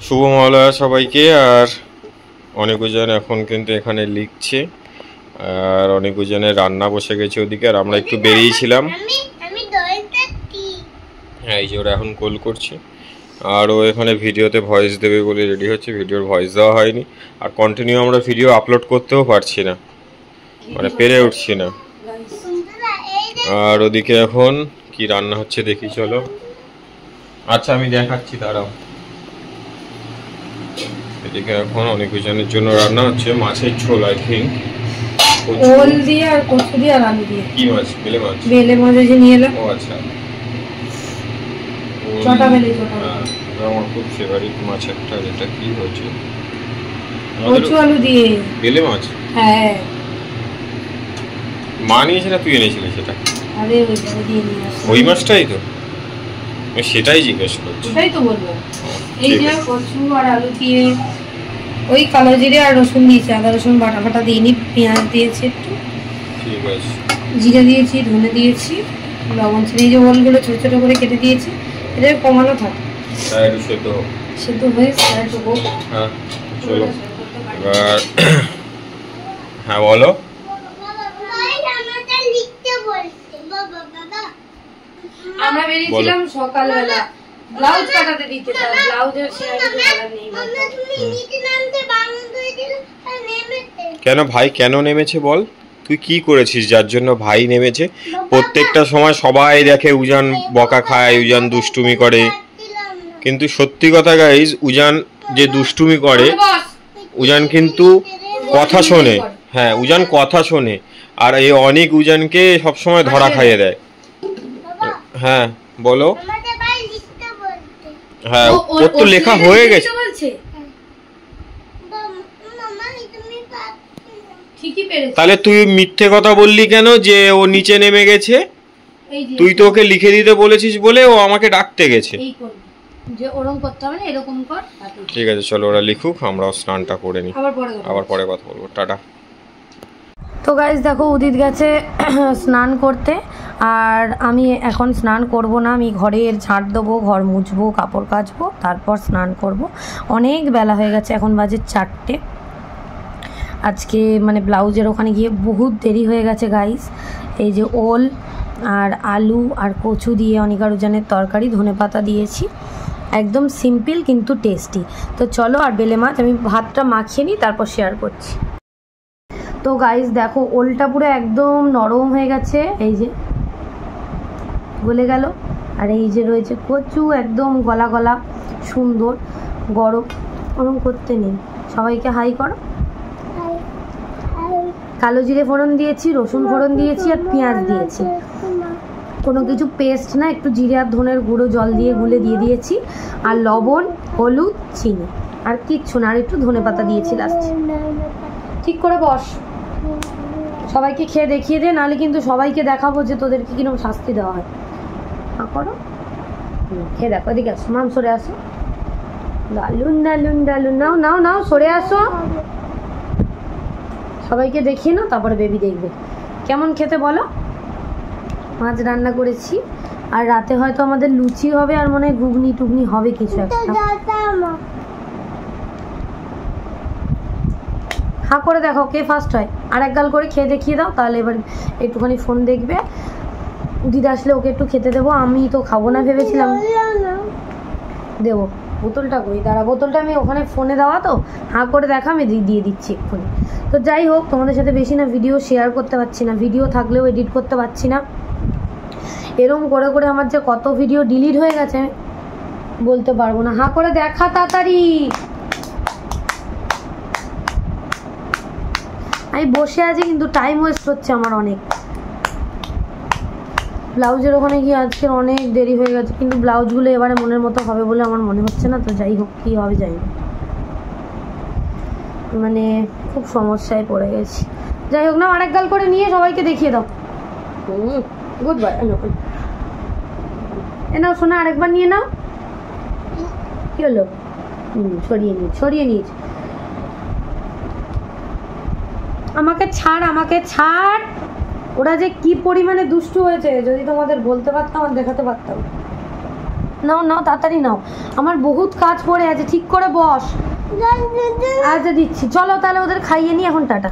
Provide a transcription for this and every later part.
শুভ মহালয়া সবাইকে। আর অনেকজন এখন কিন্তু এখানে লিখছে, আর অনেকজনের রান্না বসে গেছে ওদিকে, আর আমরা একটু বেরিয়েছিলাম। হ্যাঁ, এই যে ওরা এখন কল করছে, আর ও এখানে ভিডিওতে ভয়েস দেবে বলে রেডি হচ্ছে। ভিডিওর ভয়েস দেওয়া হয়নি, আর কন্টিনিউ আমরা ভিডিও আপলোড করতেও পারছি না, মানে পেরে উঠছি না। আর ওদিকে এখন কি রান্না হচ্ছে দেখি, চলো। আচ্ছা, আমি দেখাচ্ছি, দাঁড়াও। এদিকে এখন অনেকজনের জন্য রান্না হচ্ছে মাছের ঝোল, আই থিঙ্ক ওল দিয়ে আর কচু দিয়ে আর আলু দিয়ে। কি মাছ? বেলে মাছ। বেলে মাছ যে নিয়ে এলাম। ও আচ্ছা, ছোটা বেলে, ছোটা। আমার খুব ফেভারিট মাছ একটা। এটা কি হয়েছে? কচু আলু দিয়ে বেলে মাছ। হ্যাঁ, মা নিয়েছে না তুই এনেছিলি সেটা? আরে ওইটা দিয়ে নিয়ে আসি। ওই মাছটাই তো, আমি সেটাই জিজ্ঞেস করছি। ওটাই তো বলবো। এই যে কচু আর আলু দিয়ে, ওই কালো জিরে আর রসুন দিয়েছি, আদা রসুন বাটা বাটা দিইনি, পেঁয়াজ দিয়েছি একটু, ঠিক আছে, জিরে দিয়েছি, ধনে দিয়েছি, লবণ চিনি, যে ওলগুলো ছোট ছোট করে কেটে দিয়েছি। এটা কমানো থাকে, একটু সেদ্ধ হয়ে একটু হোক। হ্যাঁ, চলো এবার। হ্যাঁ বলো। আমরা বেরিয়েছিলাম সকালবেলা ব্লাউজ কাটাতে দিতে, তার ব্লাউজের কেন ভাই কেন নেমেছে বল? তুই কি করেছিস যার জন্য ভাই নেমেছে? প্রত্যেকটা সময় সবাই দেখে উজান বকা খায়, উজান দুষ্টুমি করে, কিন্তু সত্যি কথা গাইজ, উজান যে দুষ্টুমি করে, উজান কিন্তু কথা শোনে। হ্যাঁ, উজান কথা শোনে, আর এই অনেক উজানকে সবসময় ধরা খাইয়ে দেয়। হ্যাঁ বলো। হ্যাঁ, ওর তো লেখা হয়ে গেছে। তাহলে তুই মিথ্যে কথা বললি কেন যে ও নিচে নেমে গেছে? তুই তো ওকে লিখে দিতে বলেছিস বলে ও আমাকে ডাকতে গেছে। ঠিক আছে, চলো ওরা লিখুক, আমরাও স্নানটা করে নিই, আবার পরে কথা বলবো। টাটা। তো গাইস দেখো, উদিত গেছে স্নান করতে, আর আমি এখন স্নান করব না। আমি ঘরের ঝাঁট দেবো, ঘর মুছবো, কাপড় কাচবো, তারপর স্নান করব। অনেক বেলা হয়ে গেছে, এখন বাজে 4টে। আজকে মানে ব্লাউজের ওখানে গিয়ে বহুত দেরি হয়ে গেছে গাইস। এই যে ওল আর আলু আর কচু দিয়ে অনিকার উজানের তরকারি, ধনেপাতা দিয়েছি, একদম সিম্পল কিন্তু টেস্টি। তো চলো, আর বেলে মাছ আমি ভাতটা মাখিয়ে নিই, তারপর শেয়ার করছি। তো গাইস দেখো, ওলটা পুরো একদম নরম হয়ে গেছে, এই যে গলে গেল। আর এই যে রয়েছে কচু, একদম গলা গলা সুন্দর গরম। ওরম করতে নেই, সবাইকে হাই করো। কালো জিরে ফোড়ন দিয়েছি, রসুন ফোড়ন দিয়েছি, আর পেঁয়াজ দিয়েছি। কোনো কিছু পেস্ট না, একটু জিরে আর ধনের গুঁড়ো জল দিয়ে গুলে দিয়ে দিয়েছি, আর লবণ, হলুদ, চিনি, আর কিচ্ছু না। আর একটু ধনেপাতা দিয়েছি লাস্টে। ঠিক করে বস, সবাইকে খেয়ে দেখিয়ে দে, নাহলে কিন্তু সবাইকে দেখাবো যে তোদেরকে কিরকম শাস্তি দেওয়া হয়। করো, খেয়ে দেখো। এদিকে আসো, মাম সরে আসো। ডালুন ডালুন ডালুন, নাও নাও নাও, সরে আসো। সবাইকে দেখিয়ে নাও, তারপরে বেবি দেখবে কেমন খেতে। বলো, মাছ রান্না করেছি, আর রাতে হয়তো আমাদের লুচি হবে, আর মনে হয় ঘুগনি টুগনি হবে কিছু একটা। হ্যাঁ করে দেখো কে ফার্স্ট হয়, আর এক গাল করে খেয়ে দেখিয়ে দাও, তাহলে এবার একটুখানি ফোন দেখবে। দিদা আসলে ওকে একটু খেতে দেবো, আমি তো খাবো না ভেবেছিলাম। দেবো বোতলটা কই, দাঁড়া, বোতলটা আমি ওখানে ফোনে দেওয়া, তো হাঁ করে দেখা, আমি দিয়ে দিচ্ছি এক্ষুনি। তো যাই হোক, তোমাদের সাথে বেশি না ভিডিও শেয়ার করতে পারছি না, ভিডিও থাকলেও এডিট করতে পারছি না। এরম করে করে আমার যে কত ভিডিও ডিলিট হয়ে গেছে বলতে পারবো না। হাঁ করে দেখা তাড়াতাড়ি। আমি বসে আছি কিন্তু টাইম ওয়েস্ট হচ্ছে আমার অনেক। ব্লাউজের ওখানে গিয়ে আজকের অনেক দেরি হয়ে গেছে, কিন্তু ব্লাউজগুলো এবারে মনের মতো হবে বলে আমার মনে হচ্ছে না। তো যাই হোক, কী হবে যাই না, মানে খুব সমস্যায় পড়ে গেছি। যাই হোক না, আরেক গাল করে নিয়ে সবাইকে দেখিয়ে দাও। Good bye. এ নাও শোনা, আরেকবার নিয়ে নাও। কি হলো? সরিয়ে নিয়েছি। আমাকে ছাড়, আমাকে ছাড়। ওরা যে কি পরিমাণে দুষ্টু হয়েছে, যদি তোমাদের বলতে পারতাম আর দেখাতে পারতাম। নাও নাও তাড়াতাড়ি নাও, আমার বহুত কাজ পড়ে আছে, ঠিক করে বস। আচ্ছা দিচ্ছি, চলো তাহলে ওদের খাইয়ে নি এখন, টাটা।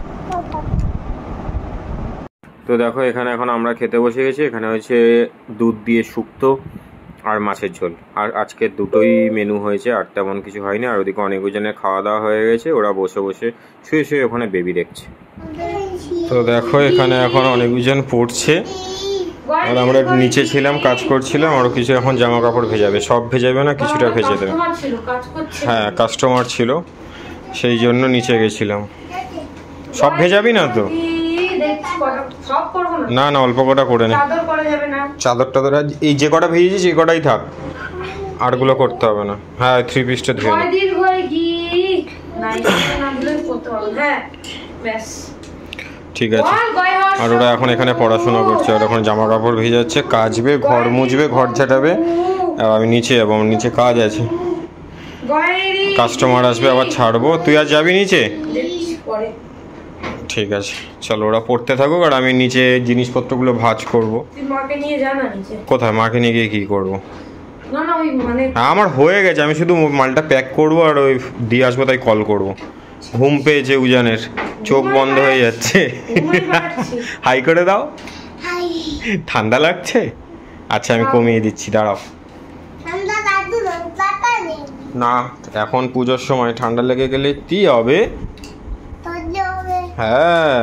তো দেখো এখানে এখন আমরা খেতে বসে গেছি। এখানে হচ্ছে দুধ দিয়ে শুক্তো আর মাছের ঝোল, আর আজকে দুটোই মেনু হয়েছে, আর তেমন কিছু হয়নি। আর ওদিকে অনেকজনের খাওয়া দাওয়া হয়ে গেছে, ওরা বসে বসে শুয়ে শুয়ে ওখানে বেবি দেখছে। তো দেখো এখানে এখন অনেকজন পড়ছে, আর আমরা নিচে ছিলাম, কাজ করছিলাম। আরও কিছু এখন জামা কাপড় ভেজাবে, সব ভেজাবে না, কিছুটা ভেজে দেবে। হ্যাঁ কাস্টমার ছিল, সেই জন্য নিচে গেছিলাম। সব ভেজাবি না তো? না না, অল্প কটা করে নে। চাদর টাদর এই যে কটা ভেজেছিস এই কটাই থাক, আরগুলো করতে হবে না। হ্যাঁ 3 পিসটা ধুয়ে নে। ঠিক আছে। আর ওরা এখন এখানে পড়াশোনা করছে, আর এখন জামা কাপড় ভেজাচ্ছে, কাচবে, ঘর মুছবে, ঘর ঝাঁটাবে। আর আমি নিচে যাবো, আমার নিচে কাজ আছে, কাস্টমার আসবে, আবার ছাড়বো। তুই আর যাবি নিচে? ঠিক আছে চলো, ওরা পড়তে থাকুক, আর আমি নিচে জিনিসপত্রগুলো ভাঁজ করবো। কোথায় মাকে নিয়ে গিয়ে কি করবো? আমার হয়ে গেছে, আমি শুধু মালটা প্যাক করবো আর ওই দিয়ে আসবো, তাই কল করবো। ঘুম পেয়েছে উজানের, চোখ বন্ধ হয়ে যাচ্ছে। হাই করে দাও। ঠান্ডা লাগছে? আচ্ছা আমি কমিয়ে দিচ্ছি, দাঁড়াও। না এখন পুজোর সময় ঠান্ডা লেগে গেলে কি হবে? হ্যাঁ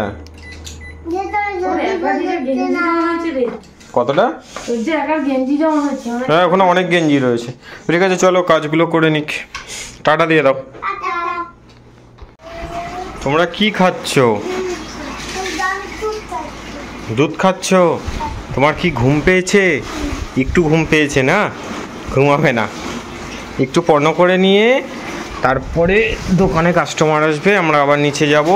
কতটা? হ্যাঁ ওখানে অনেক গেঞ্জি রয়েছে। ঠিক আছে চলো কাজগুলো করে নিক, টাটা দিয়ে দাও। তোমরা কি খাচ্ছ? দুধ খাচ্ছ? তোমার কি ঘুম পেয়েছে? একটু ঘুম পেয়েছে না? ঘুমাবে না, একটু পণ্য করে নিয়ে তারপরে দোকানে কাস্টমার আসবে, আমরা আবার নিচে যাব,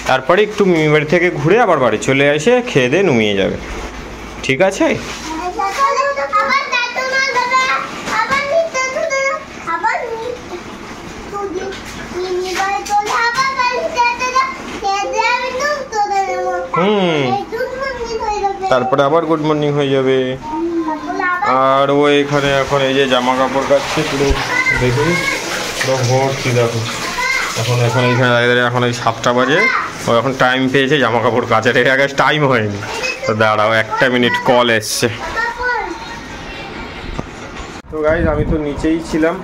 তারপরে একটু বাড়ি থেকে ঘুরে আবার বাড়ি চলে এসে খেয়ে দিয়ে নুমিয়ে যাবে। ঠিক আছে? তারপরে আবার গুড মর্নিং হয়ে যাবে। আর ও এখানে এখন এই যে জামা কাপড় কাচ্ছে, পুরো দেখি পুরো ভর্তি দেখো। এখন এইখানে এখন এই 7টা বাজে, ও এখন টাইম পেয়েছে জামা কাপড় কাচার, এর আগে টাইম হয়নি। তো দাঁড়াও 1 মিনিট, কল এসছে। তো গাইজ আমি তো নিচেই ছিলাম,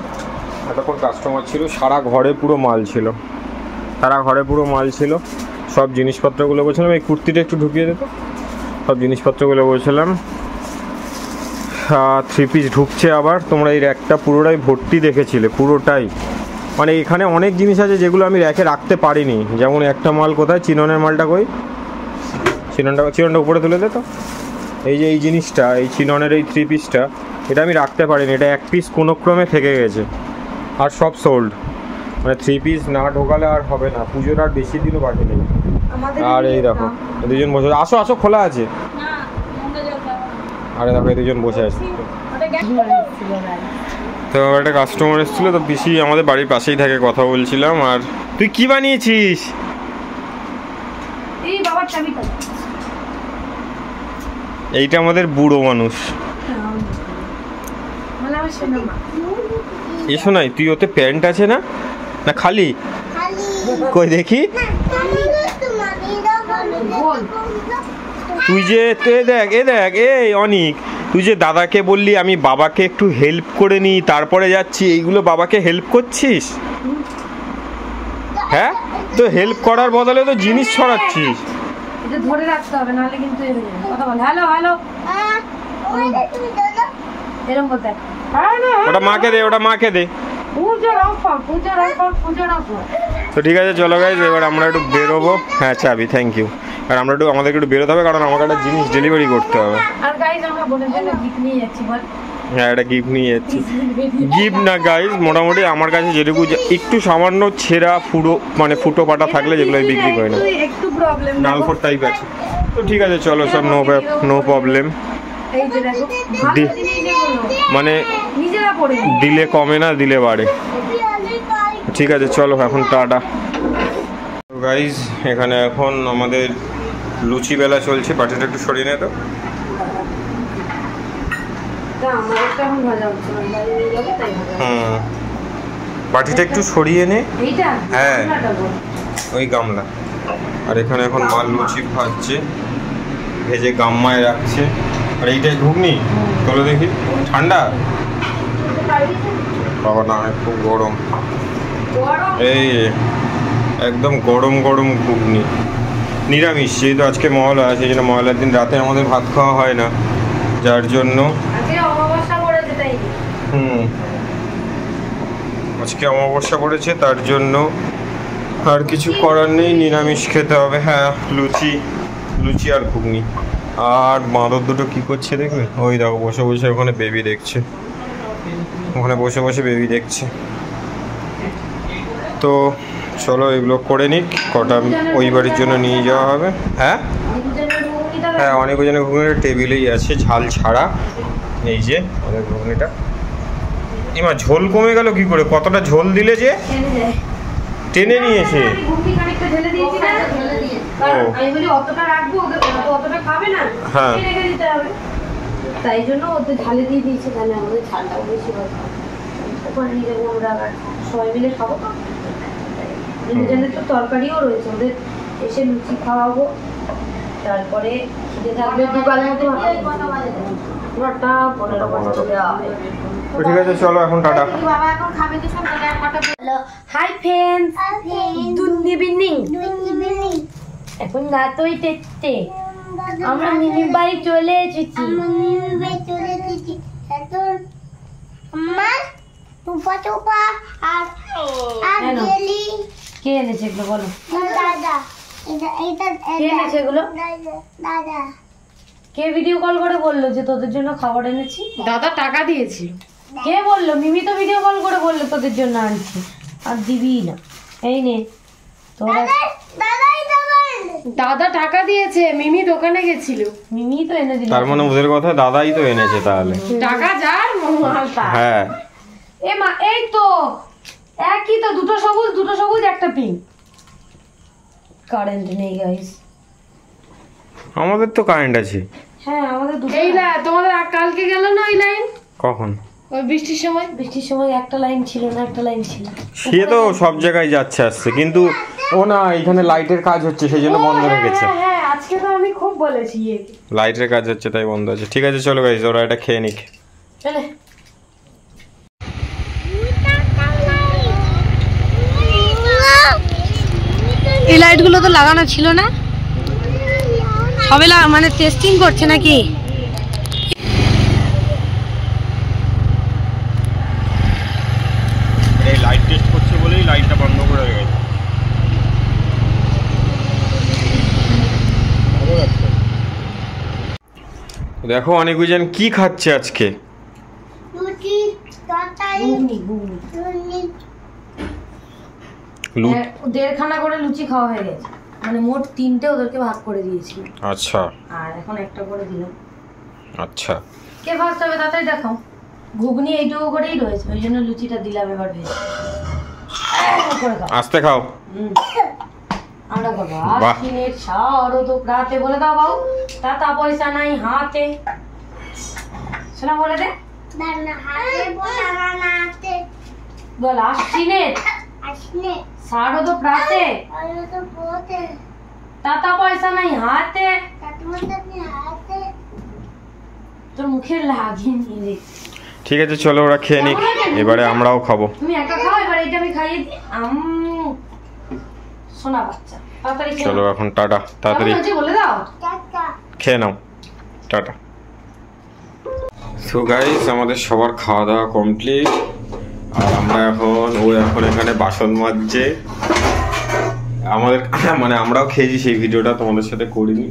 এতক্ষণ কাস্টমার ছিল, সারা ঘরে পুরো মাল ছিল, সব জিনিসপত্রগুলো বলছিলাম। এই কুর্তিটা একটু ঢুকিয়ে দিত, সব জিনিসপত্রগুলো বলছিলাম। 3 পিস ঢুকছে আবার। তোমরা এই র্যাকটা পুরোটাই ভর্তি দেখেছিলে, পুরোটাই। মানে এখানে অনেক জিনিস আছে যেগুলো আমি র্যাকে রাখতে পারিনি। যেমন একটা মাল কোথায়, চিননের মালটা কই? চিননটা উপরে তুলে দে তো। এই যে এই জিনিসটা, এই চিননের এই 3 পিসটা, এটা আমি রাখতে পারিনি, এটা 1 পিস কোনো ক্রমে থেকে গেছে, আর সব সোল্ড। মানে 3 পিস না ঢোকালে আর হবে না, পুজোর আর বেশি দিনও বাকি নেই। আর এই দেখো দুজন বসে, আসো আসো খোলা আছে। আরে দেখো এই দুজন বসে আছে। তো একটা কাস্টমার এসেছিলো, তো পিসি আমাদের বাড়ির পাশেই থাকে, কথা বলছিলাম। আর তুই কি বানিয়েছিস? এইটা আমাদের বুড়ো মানুষ। এসো নাই, তুই ওতে প্যান্ট আছে না? না খালি? কই দেখি। তুই যে দেখ এই অনিক, তুই যে দাদাকে বললি আমি বাবাকে একটু হেল্প করে নিই, তারপরে যাচ্ছি, এইগুলো বাবাকে হেল্প করছিস? হ্যাঁ তো হেল্প করার বদলে তো জিনিস ছড়াচ্ছিস। এটা ধরে রাখতে হবে, নাহলে কিন্তু কথা বল। হ্যালো হ্যালো, এরকম বলতে। ওটা মাকে দে। তো ঠিক আছে চলো গাইজ, এবার আমরা একটু বেরোবো। হ্যাঁ চাবি, থ্যাংক ইউ। আর আমরা আমাদেরকে একটু বেরোতে হবে, কারণ আমাকে একটা জিনিস ডেলিভারি করতে হবে। হ্যাঁ একটা গিফট নিয়ে যাচ্ছি। গিফট না গাইজ, মোটামুটি আমার কাছে যেটুকু একটু সামান্য ছেঁড়া ফুটো পাটা থাকলে যেগুলো বিক্রি করে না, নালফোর টাইপ আছে। তো ঠিক আছে চলো, সব নো প্রবলেম। মানে দিলে কমে না, দিলে বাড়ে। ঠিক আছে চলো এখন টাটা। গাইজ এখানে এখন আমাদের লুচি বেলা চলছে, পাটিটা একটু সরিয়ে নে তো। আমার একটা এখন ভাজা হচ্ছে না, বাড়ি নিয়ে যাবো তাই ভাজা। হুম, বাটিটা একটু সরিয়ে নে। এইটা হ্যাঁ গামলাটা বল। ওই গামলা। আর এখানে এখন মা লুচি ভাজছে, ভেজে গাম্মায় রাখছে। আর এইটাই ঘুগনি, তোলো দেখি। ঠান্ডা বাবা না, খুব গরম। এই একদম গরম গরম ঘুগনি, নিরামিষ। যেহেতু আজকে মহালয়া, সেই জন্য মহালয়ার দিন রাতে আমাদের ভাত খাওয়া হয় না, যার জন্য আজকে অমাবস্যা পড়েছে, তার জন্য আর কিছু করার নেই, নিরামিষ খেতে হবে। হ্যাঁ, লুচি আর ঘুগনি। আর বাঁদর দুটো কি করছে দেখবে? ওই দেখো বসে বসে ওখানে বেবি দেখছে, ওখানে বসে বসে বেবি দেখছে। তো চলো এগুলো করে নিক, কটা ওই বাড়ির জন্য নিয়ে যাওয়া হবে। হ্যাঁ হ্যাঁ, অনেক ওজনের ঘুগনিটা টেবিলেই আছে, ঝাল ছাড়া। এই যে অনেক ঘুগনিটা। এমা ঝোল কমে গেল কি করে? কতটা ঝোল দিলে যে টেনে নিয়েছে। হ্যাঁ, তাই জন্য ওদের ঝালে দিয়ে দিয়েছে, তাহলে আমাদের ঝালটাও বেশি হয়। ওখানে নিয়ে যাবো আমরা, সবাই মিলে খাবো তো। দুজনের তো তরকারিও রয়েছে, ওদের এসে লুচি খাওয়াবো, তারপরে খিদে থাকবে দুবার মতো। ঠিক আছে চলো এখন tata. Hi friends, good evening. এখন রাত হইতেছে, আমরা মিমির বাড়ি চলে এসেছি। কে এনেছে এগুলো বলো? কে এনেছে এগুলো? কে ভিডিও কল করে বললো যে তোদের জন্য খাবার এনেছি? দাদা টাকা দিয়েছিল। কে বললো? মিমি তো ভিডিও কল করে বললো তোদের জন্য আনছি, আর দিবি না। এই নে তোরা। দাদা টাকা দিয়েছে, মিমি দোকানে গেছিল, মিমি তো এনে দিল। তার মানে ওদের কথা দাদাই তো এনেছে তাহলে। টাকা যার মাল তার। হ্যাঁ, এ মা, এই তো একই তো, দুটো সবুজ একটা পিঙ্ক। কারেন্ট নেই গাইস। আমাদের তো কারেন্ট আছে। হ্যাঁ আমাদের দুটো। এই না তোমাদের কালকে গেল না ওই লাইন? কখন? ওই বৃষ্টির সময় একটা লাইন ছিল না, একটা লাইন ছিল। সে তো সব জায়গায় যাচ্ছে আসছে, কিন্তু ও না, এখানে লাইটের কাজ হচ্ছে সেই জন্য বন্ধ রেখেছে। হ্যাঁ আজকে তো আমি খুব বলেছি লাইটের কাজ হচ্ছে তাই বন্ধ আছে। ঠিক আছে চলো গাইস, ওরা এটা খেয়ে নিক। চলে। এই লাইটগুলো তো লাগানো ছিল না, সবে মানে টেস্টিং করছে নাকি? এই লাইট টেস্ট করছে বলেই লাইটটা বন্ধ করে গেছে। দেখো অনেকজন কি খাচ্ছে আজকে। দেড়খানা করে লুচি খাওয়া হয়ে গেছে, মানে মোট 3টে ওদেরকে ভাগ করে দিয়েছি। আচ্ছা, আর এখন একটা করে দিলাম। আচ্ছা, কে ফার্স্ট হবে তাড়াতাড়ি দেখাও। ঘুগনি এইটুকু করেই রয়েছে, ওই জন্য লুচিটা দিলাম এবার ভেজে। আস্তে খাও। আমরা করবো আশ্বিনের শারদ রাতে, বলে দাও বাবু। টাকা পয়সা নাই হাতে, শোনা বলে দে। বল আশ্বিনের শারদ রাতে, টাকা পয়সা নাই হাতে। তোর মুখে লাগিনি রে। ঠিক আছে চলো ওরা খেয়ে নিক, এবারে আমরাও খাবো। তুমি একা খাও, এবার এটা আমি খাইয়ে দিই। সোনা বাচ্চা তাড়াতাড়ি চলো এখন টাটা, তাড়াতাড়ি বলে দাও। খেয়ে নাও, টাটা। সো গাইস, আমাদের সবার খাওয়া দাওয়া কমপ্লিট, আর আমরা এখন এখানে বাসন মাজছে। আমাদের মানে আমরাও খেয়েছি, সেই ভিডিওটা তোমাদের সাথে করিনি।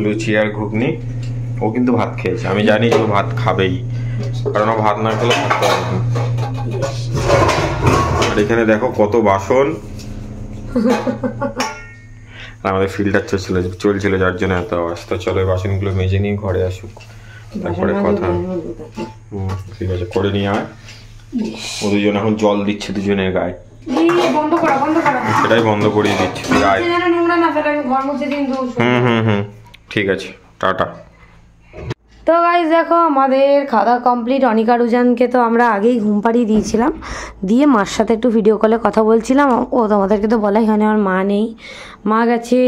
লুচি আর ঘুগনি। ও কিন্তু ভাত খেয়েছে, আমি জানি ও ভাত খাবেই, কারণ ও ভাত না খেলে থাকতে পারবে না। আর এখানে দেখো কত বাসন, আমাদের ফিল্টার চলছিল যার জন্য এত আওয়াজ। তো চলো এই বাসনগুলো মেজে নিয়ে ঘরে আসুক, তারপরে কথা। ঠিক আছে, করে নিয়ে আয়। ও দুজন এখন জল দিচ্ছে দুজনের গায়ে। সেটাই বন্ধ করিয়ে দিচ্ছি। হুম ঠিক আছে, টাটা। তো তো গাইস দেখো আমাদের খাওয়া কমপ্লিট। অনিকা রুজানকে তো আমরা আগেই ঘুম পাড়িয়ে দিয়েছিলাম, দিয়ে মার সাথে একটু ভিডিও কলে কথা বলছিলাম। ও তোমাদেরকে তো বলাই হয়নি আমার মা নেই, মা গেছে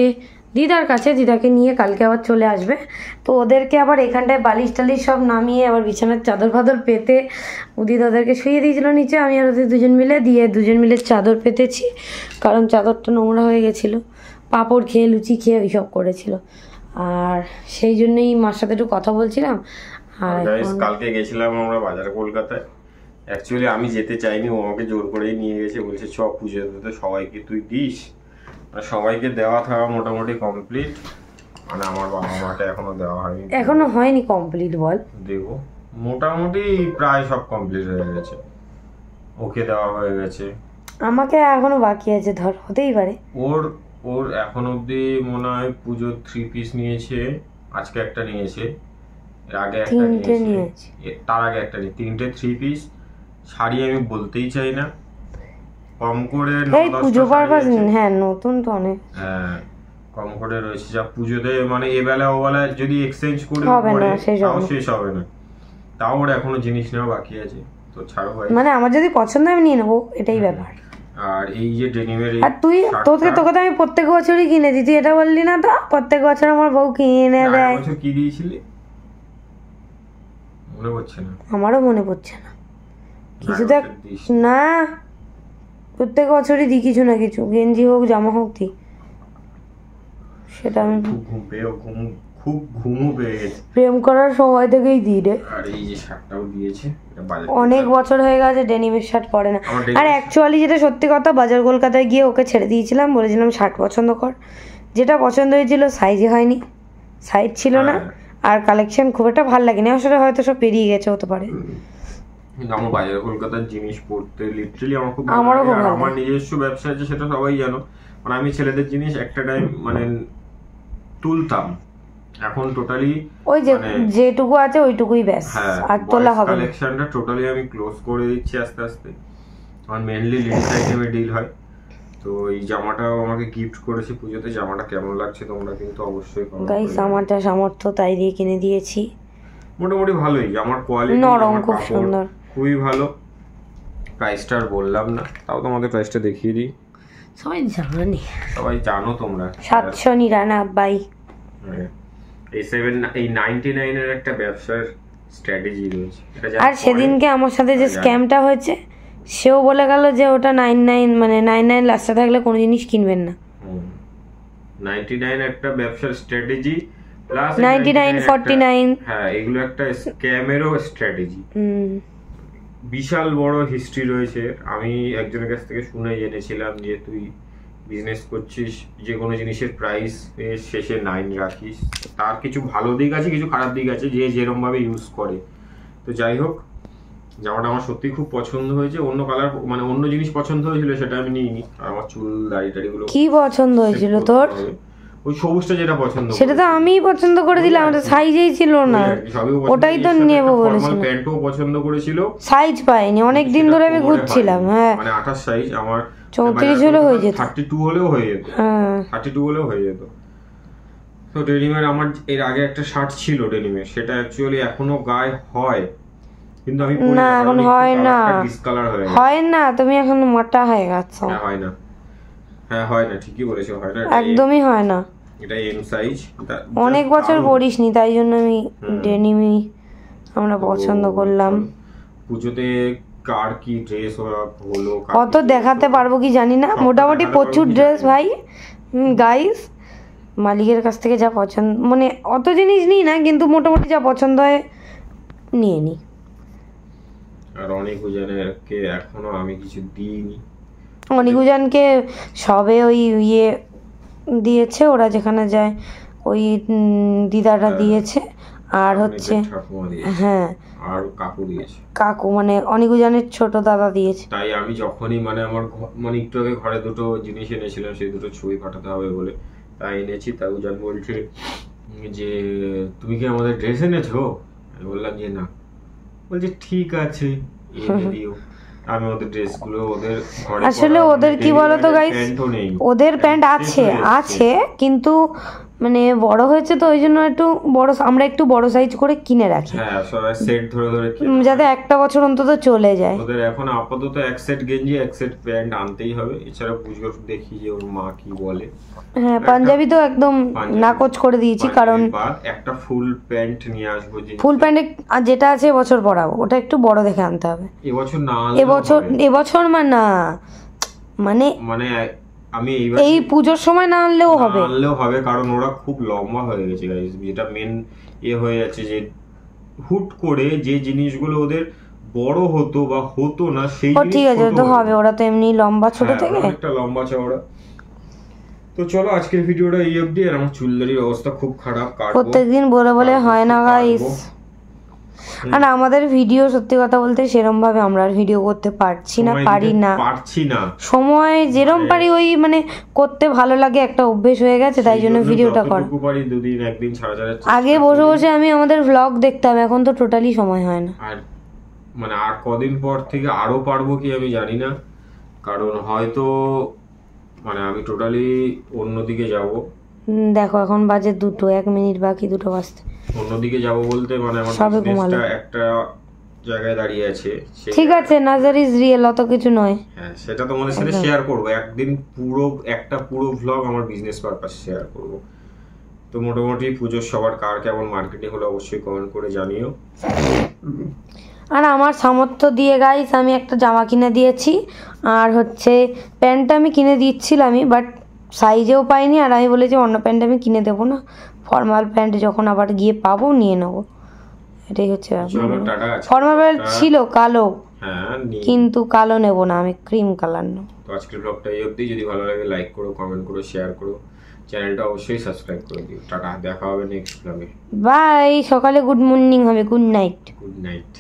দিদার কাছে, দিদাকে নিয়ে কালকে আবার চলে আসবে। তো ওদেরকে আবার এখানটায় বালিশ টালিশ সব নামিয়ে আবার বিছানার চাদর ফাদর পেতে উদিত ওদেরকে শুয়ে দিয়েছিল নিচে, আমি আর ওদের দুজন মিলে চাদর পেতেছি, কারণ চাদরটা নোংরা হয়ে গেছিলো, পাঁপড় খেয়ে লুচি খেয়ে ওইসব করেছিল। আর সেই জন্যই মার সাথে একটু কথা বলছিলাম। আর কালকে গেছিলাম আমরা বাজারে কলকাতায়। অ্যাকচুয়ালি আমি যেতে চাইনি, ও আমাকে জোর করেই নিয়ে গেছে, বলছে চ পুজোতে সবাইকে তুই দিস। সবাইকে দেওয়া থাকা মোটামুটি কমপ্লিট, মানে আমার বাবা মাকে এখনো দেওয়া হয়নি। এখনো হয়নি কমপ্লিট বল, দেখো মোটামুটি প্রায় সব কমপ্লিট হয়ে গেছে, ওকে দেওয়া হয়ে গেছে, আমাকে এখনো বাকি আছে, ধর হতেই পারে। ওর এখন অব্দি মনে হয় পুজোর 3 পিস নিয়েছে, আজকে একটা নিয়েছে, এর আগে একটা নিয়েছে, তার আগে একটা নিয়েছে, 3টে 3 পিস। শাড়ি আমি বলতেই চাই না, কম করে এই পুজো পারপাস, হ্যাঁ নতুন তো অনেক, হ্যাঁ কম করে রয়েছে। যা পুজোতে মানে এ বেলা ও বেলা যদি এক্সচেঞ্জ করে তাও শেষ হবে না, তাও ওর এখনো জিনিস নেওয়া বাকি আছে। তো ছাড়ো ভাই, মানে আমার যদি পছন্দ আমি নিয়ে নেবো, এটাই ব্যাপার। আর এই যে ডেনিমের, আর তোকে তো আমি প্রত্যেক বছরই কিনে দিই, তুই এটা বললি না তো? প্রত্যেক বছর আমার বউ কিনে দেয়। বছর কি দিয়েছিলি মনে পড়ছে না, আমারও মনে পড়ছে না কিছু, দেখ না প্রত্যেক বছরই দিই কিছু না কিছু, গেঞ্জি হোক জামা হোক দিই, সেটা আমি খুব ঘুমও পেয়ে গেছে, প্রেম করার সময় থেকেই দিই রে। আর এই যে শার্টটাও দিয়েছে, অনেক বছর হয়ে গেছে ডেনিমের শার্ট পরে না। আর অ্যাকচুয়ালি যেটা সত্যি কথা, বাজার কলকাতায় গিয়ে ওকে ছেড়ে দিয়েছিলাম, বলেছিলাম শার্ট পছন্দ কর, যেটা পছন্দ হয়েছিল সাইজে হয়নি, সাইজ ছিল না, আর কালেকশন খুব একটা ভালো লাগেনি, আসলে হয়তো সব পেরিয়ে গেছে, হতে পারে। আমার বাজার কলকাতার জিনিস পড়তে লিটারালি আমার খুব ভালো লাগে। আর আমার নিজস্ব ব্যবসা আছে, সেটা সবাই জানো, মানে আমি ছেলেদের জিনিস একটা টাইম মানে তুলতাম, এখন টোটালি ওই যে যেটুকু আছে ওইটুকুই ব্যাস, আর তোলা হবে না। কালেকশনটা টোটালি আমি ক্লোজ করে দিচ্ছি আস্তে আস্তে। আমার মেইনলি লেডিস আইটেমে ডিল হয়। তো এই জামাটাও আমাকে গিফট করেছে পুজোতে, জামাটা কেমন লাগছে তোমরা কিন্তু অবশ্যই কমেন্ট করো। গাইস আমারটা সামর্থ্য তাই দিয়ে কিনে দিয়েছি, মোটামুটি ভালোই, আমার কোয়ালিটি নরম, খুব সুন্দর, খুবই ভালো। প্রাইসটা আর বললাম না, তাও তোমাদের প্রাইসটা দেখিয়ে দিই, সবাই জানো তোমরা 799। এই 99 এর একটা ব্যবসার স্ট্র্যাটেজি রয়েছে। আর সেদিনকে আমার সাথে যে স্ক্যামটা হয়েছে, সেও বলে গেল যে ওটা 99, মানে 99 লাস্টে থাকলে কোনো জিনিস কিনবেন না। 99 একটা ব্যবসার স্ট্র্যাটেজি, প্লাস 99 49, হ্যাঁ এগুলো একটা স্ক্যামেরও স্ট্র্যাটেজি। বিশাল বড় হিস্ট্রি রয়েছে। আমি একজনের কাছ থেকে শুনে জেনেছিলাম যে তুই বিজনেস করছিস, যে কোনো জিনিসের প্রাইস শেষে 9 রাখিস। তার কিছু ভালো দিক আছে, কিছু খারাপ দিক আছে, যে যেরকম ভাবে ইউজ করে। তো যাই হোক, জামাটা আমার সত্যি খুব পছন্দ হয়েছে। অন্য কালার মানে অন্য জিনিস পছন্দ হয়েছিল, সেটা আমি নিইনি। আর আমার চুল দাড়ি টাড়িগুলো কি পছন্দ হয়েছিল তোর? ওই সবুজটা যেটা পছন্দ, সেটা তো আমিই পছন্দ করে দিলাম, আমাদের সাইজেই ছিল না, ওটাই তো নেব বলেছিল। প্যান্টও পছন্দ করেছিল, সাইজ পাইনি, অনেক দিন ধরে আমি ঘুরছিলাম। হ্যাঁ মানে 28 সাইজ, আমার 34 হলেও হয়ে যেত, 32 হলেও হয়ে যেত, হ্যাঁ 32 হলেও হয়ে যেত। তো ডেনিমের আমার এর আগে একটা শার্ট ছিল ডেনিমের, সেটা অ্যাকচুয়ালি এখনো গায়ে হয়, কিন্তু আমি পরি না, এখন হয় না, ডিসকালার হয়ে গেছে। হয় না, তুমি এখন মোটা হয়ে গেছো। হ্যাঁ হয় না, হ্যাঁ হয় না, ঠিকই বলেছো, হয় না, একদমই হয় না। এটা এম সাইজ, অনেক বছর পরিসনি, তাই জন্য আমি ডেনিমই আমরা পছন্দ করলাম। পুজোতে কার কি ড্রেস হলো, অত দেখাতে পারবো কি জানি না, মোটামুটি প্রচুর ড্রেস ভাই। গাইস মালিকের কাছ থেকে যা পছন্দ, মানে অত জিনিস নিই না, কিন্তু মোটামুটি যা পছন্দ হয় নিয়ে নিই। আর অনেক উজানকে এখনো আমি কিছু দিইনি, অনেক উজানকে সবে ওই ইয়ে দিয়েছে, ওরা যেখানে যায় ওই দিদাটা দিয়েছে, আর হচ্ছে হ্যাঁ আর কাকু দিয়েছে, কাকু মানে অনেক উজানের ছোট দাদা দিয়েছে। তাই আমি যখনই মানে আমার মানে একটু আগে ঘরে দুটো জিনিস এনেছিলাম, সেই দুটো ছবি পাঠাতে হবে বলে তাই এনেছি। তাই উজান বলছে যে তুমি কি আমাদের ড্রেস এনেছো? আমি বললাম যে না। বলছে ঠিক আছে এনে দিও। আমি ওদের ড্রেসগুলো ওদের ঘরে, আসলে ওদের কি বলতো গাইস, ওদের প্যান্ট আছে কিন্তু মানে বড় হয়েছে তো ওই জন্য আমরা একটু বড় সাইজ করে কিনে রাখি। হ্যাঁ সবাই সেট ধরে ধরে যাতে একটা বছর অন্তত চলে যায়। ওদের এখন আপাতত এক সেট গেঞ্জি এক সেট প্যান্ট আনতেই হবে, এছাড়া পুজোর দেখি যে ওর মা কি বলে। হ্যাঁ পাঞ্জাবি তো একদম নাকচ করে দিয়েছি, কারণ একটা ফুল প্যান্ট নিয়ে আসবো, ফুল প্যান্ট যেটা আছে এবছর পরাবো, ওটা একটু বড় দেখে আনতে হবে। এবছর না, এবছর মানে আমি এই পুজোর সময় না আনলেও হবে, কারণ ওরা খুব লম্বা হয়ে গেছে গাইস। যেটা মেন হয়ে যাচ্ছে যে হুট করে যে জিনিসগুলো ওদের বড় হতো বা হতো না সেই জিনিস ঠিক আছে তো হবে, ওরা তো এমনি লম্বা ছোট থেকে একটা লম্বা চওড়া। তো চলো আজকের ভিডিওটা এই অবধি। আর আমার চুলদারির অবস্থা খুব খারাপ, প্রত্যেকদিন বলে হয় না গাইস। আর আমাদের ভিডিও সত্যি কথা বলতে সেরকম ভাবে আমরা ভিডিও করতে পারছি না সময় যেরকম পারি ওই মানে করতে ভালো লাগে, একটা অভ্যেস হয়ে গেছে, তাই জন্য ভিডিওটা করা। আগে বসে বসে আমি আমাদের ভ্লগ দেখতাম, এখন তো টোটালি সময় হয় না। আর কদিন পর থেকে আরো পারবো কি আমি জানি না, কারণ হয়তো আমি টোটালি অন্যদিকে যাব। দেখো এখন বাজে 2, 1 মিনিট বাকি, 2টো বাজতে। অন্যদিকে যাব বলতে আমার বিজনেসটা একটা জায়গায় দাঁড়িয়ে আছে। ঠিক আছে, নাজার ইজ রিয়েল, অত কিছু নয়। হ্যাঁ সেটা তোমাদের সাথে শেয়ার করব একদিন, পুরো ভ্লগ আমার বিজনেস পারপাস শেয়ার করব। তো মোটামুটি পুজোর সবার কার কেমন মার্কেটিং হলো অবশ্যই কমেন্ট করে জানিও। আর আমার সামর্থ্য দিয়ে গাইস আমি একটা জামা কিনে দিয়েছি, আর প্যান্টটা আমি কিনে দিচ্ছিলামই, বাট সাইজেও পাইনি। আর আমি বলেছি অন্য প্যান্ট আমি কিনে দেবো না, ফর্মাল প্যান্ট যখন আবার গিয়ে পাবো নিয়ে নেবো, এটাই হচ্ছে ফর্মাল প্যান্ট ছিল কালো, কিন্তু কালো নেব না আমি, ক্রিম কালার নেব। তো আজকের ব্লগটা এই অবধি। যদি ভালো লাগে লাইক করো, কমেন্ট করো, শেয়ার করো, চ্যানেলটা অবশ্যই সাবস্ক্রাইব করে দিও। টাটা, দেখা হবে নেক্সট ব্লগে। বাই। সকালে গুড মর্নিং হবে, গুড নাইট। Good night.